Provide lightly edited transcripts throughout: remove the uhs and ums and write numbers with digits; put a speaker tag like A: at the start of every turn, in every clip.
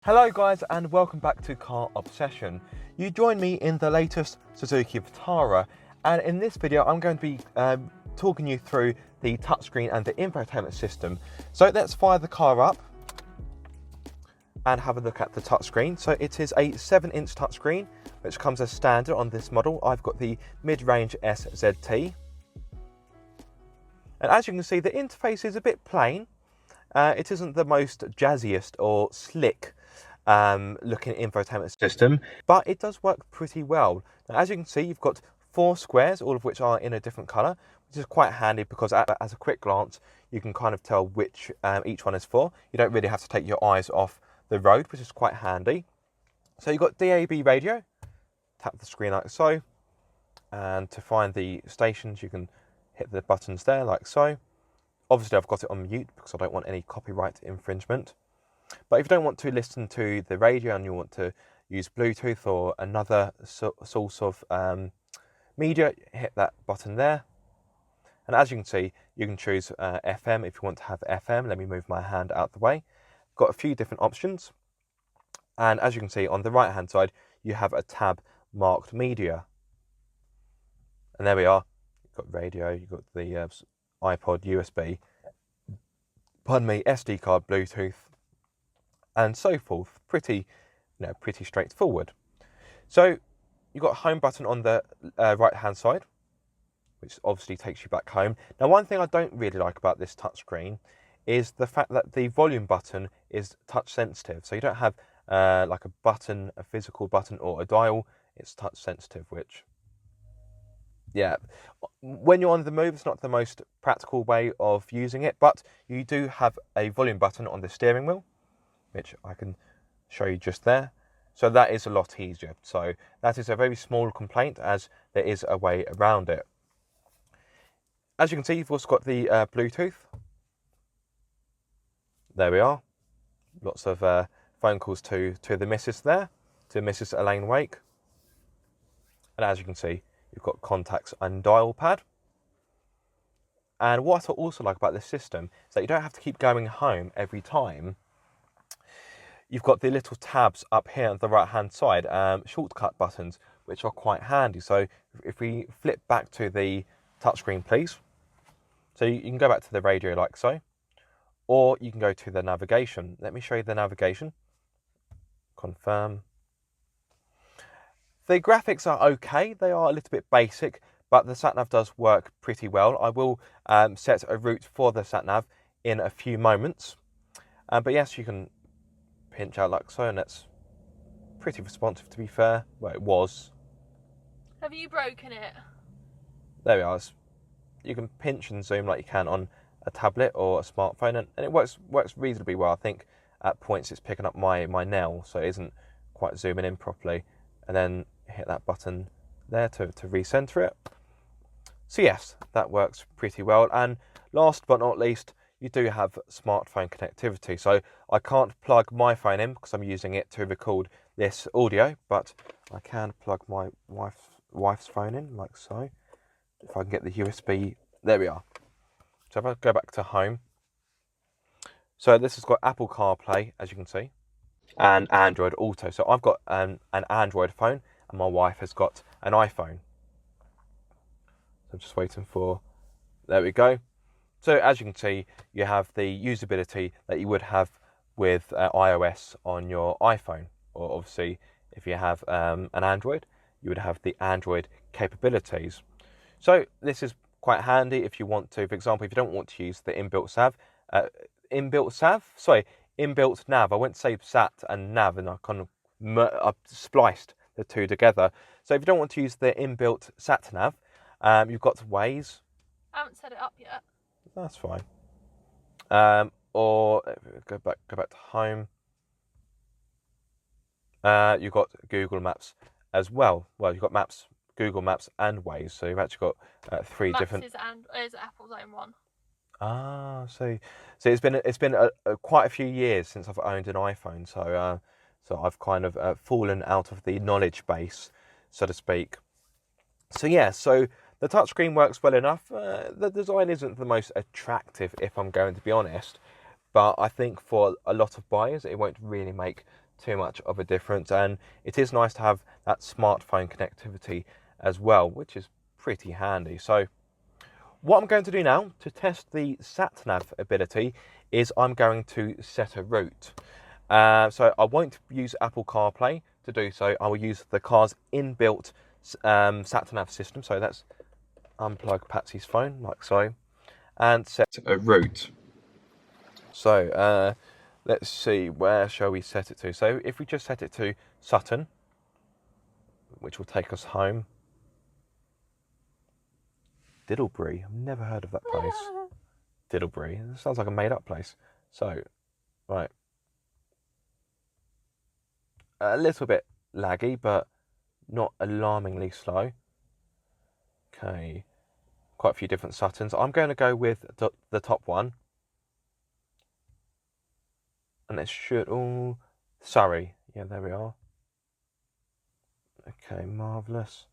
A: Hello guys and welcome back to Car Obsession. You join me in the latest Suzuki Vitara, and in this video I'm going to be talking you through the touchscreen and the infotainment system. So let's fire the car up and have a look at the touchscreen. So it is a 7-inch touchscreen which comes as standard on this model. I've got the mid-range SZT. And as you can see, the interface is a bit plain. It isn't the most jazziest or slick looking infotainment system, but it does work pretty well. Now, as you can see, you've got 4 squares, all of which are in a different colour, which is quite handy because as a quick glance, you can kind of tell which each one is for. You don't really have to take your eyes off the road, which is quite handy. So you've got DAB radio, tap the screen like so, and to find the stations, you can hit the buttons there like so. Obviously, I've got it on mute because I don't want any copyright infringement. But if you don't want to listen to the radio and you want to use Bluetooth or another source of media, hit that button there. And as you can see, you can choose FM if you want to have FM. Let me move my hand out the way. Got a few different options. And as you can see, on the right-hand side, you have a tab marked media. And there we are. You've got radio, you've got the iPod, USB, pardon me, SD card, Bluetooth, and so forth. Pretty straightforward. So you've got a home button on the right-hand side, which obviously takes you back home. Now, one thing I don't really like about this touchscreen is the fact that the volume button is touch sensitive. So you don't have like a button, a physical button or a dial. It's touch sensitive, which, yeah, when you're on the move, it's not the most practical way of using it, but you do have a volume button on the steering wheel, which I can show you just there. So that is a lot easier. So that is a very small complaint, as there is a way around it. As you can see, you've also got the Bluetooth. There we are. Lots of phone calls to the missus there, to Mrs. Elaine Wake. And as you can see, you've got contacts and dial pad. And what I also like about this system is that you don't have to keep going home every time. You've got the little tabs up here on the right hand side, shortcut buttons, which are quite handy. So if we flip back to the touchscreen, please. So you can go back to the radio like so, or you can go to the navigation. Let me show you the navigation. Confirm. The graphics are okay. They are a little bit basic, but the satnav does work pretty well. I will set a route for the satnav in a few moments. But yes, you can pinch out like so, and that's pretty responsive, to be fair. Well, it was.
B: Have you broken it?
A: There we are. You can pinch and zoom like you can on a tablet or a smartphone, and it works reasonably well. I think at points it's picking up my nail, so it isn't quite zooming in properly. And then hit that button there to recenter it. So yes, that works pretty well. And last but not least, you do have smartphone connectivity. So I can't plug my phone in because I'm using it to record this audio, but I can plug my wife's phone in like so. If I can get the USB, there we are. So if I go back to home, so this has got Apple CarPlay, as you can see, and Android Auto. So I've got an Android phone, and my wife has got an iPhone. So I'm just waiting for, there we go. So as you can see, you have the usability that you would have with iOS on your iPhone, or obviously if you have an Android, you would have the Android capabilities. So this is quite handy if you want to, for example, if you don't want to use the inbuilt nav. I went to say sat and nav, and I kind of I've spliced the two together. So if you don't want to use the inbuilt sat nav, you've got Waze.
B: I haven't set it up yet.
A: That's fine. Or go back to home. You've got Google Maps as well. Well, you've got Maps, Google Maps, and Waze. So you've actually got 3
B: Maps
A: different.
B: is Apple's own one.
A: Ah, so it's been quite a few years since I've owned an iPhone. So I've kind of fallen out of the knowledge base, so to speak. So yeah, so the touchscreen works well enough. The design isn't the most attractive, if I'm going to be honest, but I think for a lot of buyers, it won't really make too much of a difference, and it is nice to have that smartphone connectivity as well, which is pretty handy. So what I'm going to do now to test the sat-nav ability is I'm going to set a route. So I won't use Apple CarPlay to do so. I will use the car's inbuilt sat-nav system. So that's unplug Patsy's phone like so and set a route. So let's see, where shall we set it to? So if we just set it to Sutton, which will take us home. Diddlebury, I've never heard of that place. Diddlebury, it sounds like a made up place. So, right. A little bit laggy, but not alarmingly slow. Okay, quite a few different Suttons. I'm going to go with the top one. And it should all... Surrey, yeah, there we are. Okay, marvellous.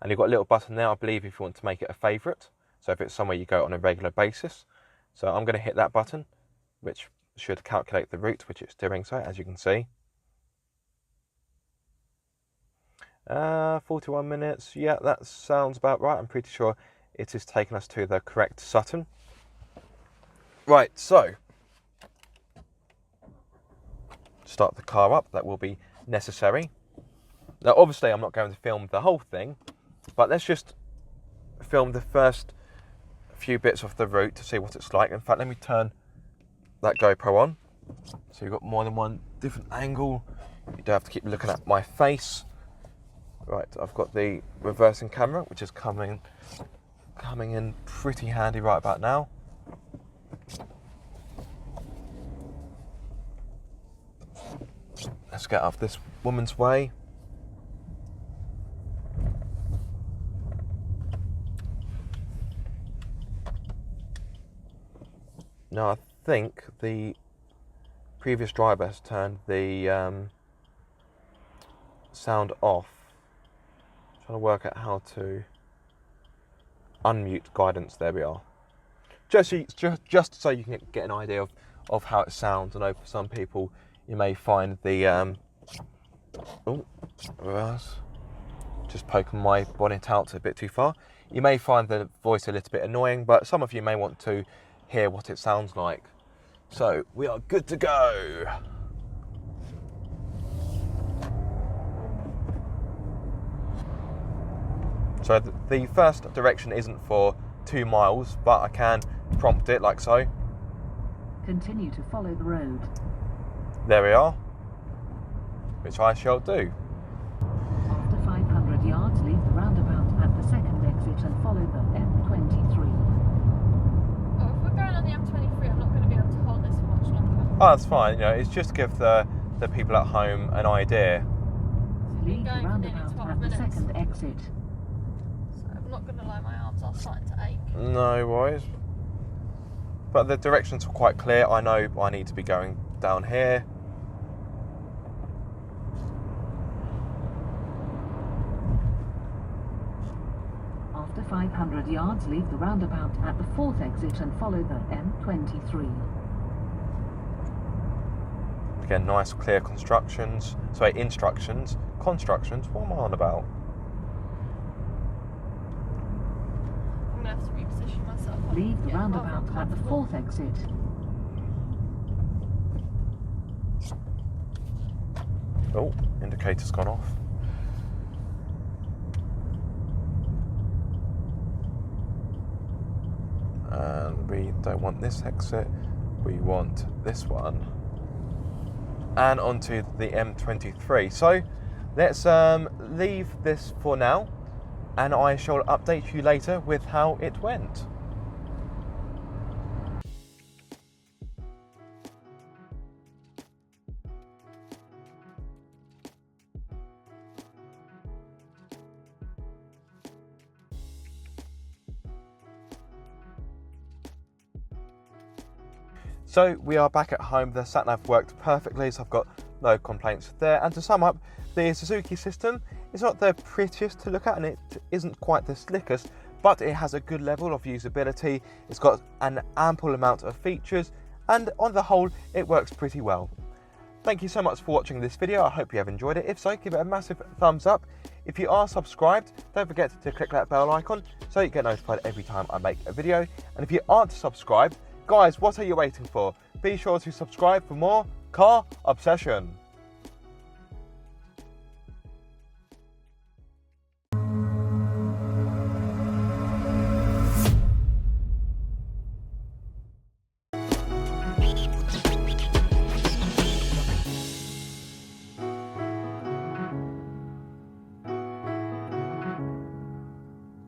A: And you've got a little button there, I believe, if you want to make it a favourite. So if it's somewhere you go on a regular basis. So I'm going to hit that button, which should calculate the route, which it's doing so, as you can see. 41 minutes. Yeah, that sounds about right. I'm pretty sure it is taking us to the correct Sutton. Right, so start the car up. That will be necessary. Now, obviously, I'm not going to film the whole thing, but let's just film the first few bits of the route to see what it's like. In fact, let me turn that GoPro on. So you've got more than one different angle. You don't have to keep looking at my face. Right, I've got the reversing camera, which is coming in pretty handy right about now. Let's get out of this woman's way. Now, I think the previous driver has turned the sound off. I'm trying to work out how to unmute guidance. There we are. Just so you can get an idea of how it sounds. I know for some people you may find the just poking my bonnet out a bit too far. You may find the voice a little bit annoying, but some of you may want to hear what it sounds like. So we are good to go. So the first direction isn't for 2 miles, but I can prompt it like so.
C: Continue to follow the road.
A: There we are, which I shall do.
C: After 500 yards, leave the roundabout at the second exit and follow the M23.
B: Oh, if we're going on the M23, I'm not going to be able to hold this for much longer.
A: Oh, that's fine. You know, it's just to give the people at home an idea.
C: Leave the
B: Going for nearly
C: roundabout
B: 12
C: at the
B: minutes.
C: second exit.
B: So I'm not going to lie, my arms are starting to ache.
A: No worries. But the directions are quite clear. I know I need to be going down here.
C: After 500 yards, leave the roundabout at the fourth exit and follow the M23.
A: Again, nice clear instructions. What am I on about?
B: I'm going to have to reposition myself.
C: Leave the
B: Yeah,
C: roundabout
B: I'm
C: at the
B: comfortable.
C: fourth exit.
A: Oh, indicator's gone off. And we don't want this exit, we want this one. And onto the M23. So let's leave this for now, and I shall update you later with how it went. So we are back at home. The sat-nav worked perfectly, so I've got no complaints there. And to sum up, the Suzuki system is not the prettiest to look at, and it isn't quite the slickest, but it has a good level of usability. It's got an ample amount of features, and on the whole, it works pretty well. Thank you so much for watching this video. I hope you have enjoyed it. If so, give it a massive thumbs up. If you are subscribed, don't forget to click that bell icon so you get notified every time I make a video. And if you aren't subscribed, guys, what are you waiting for? Be sure to subscribe for more car obsession.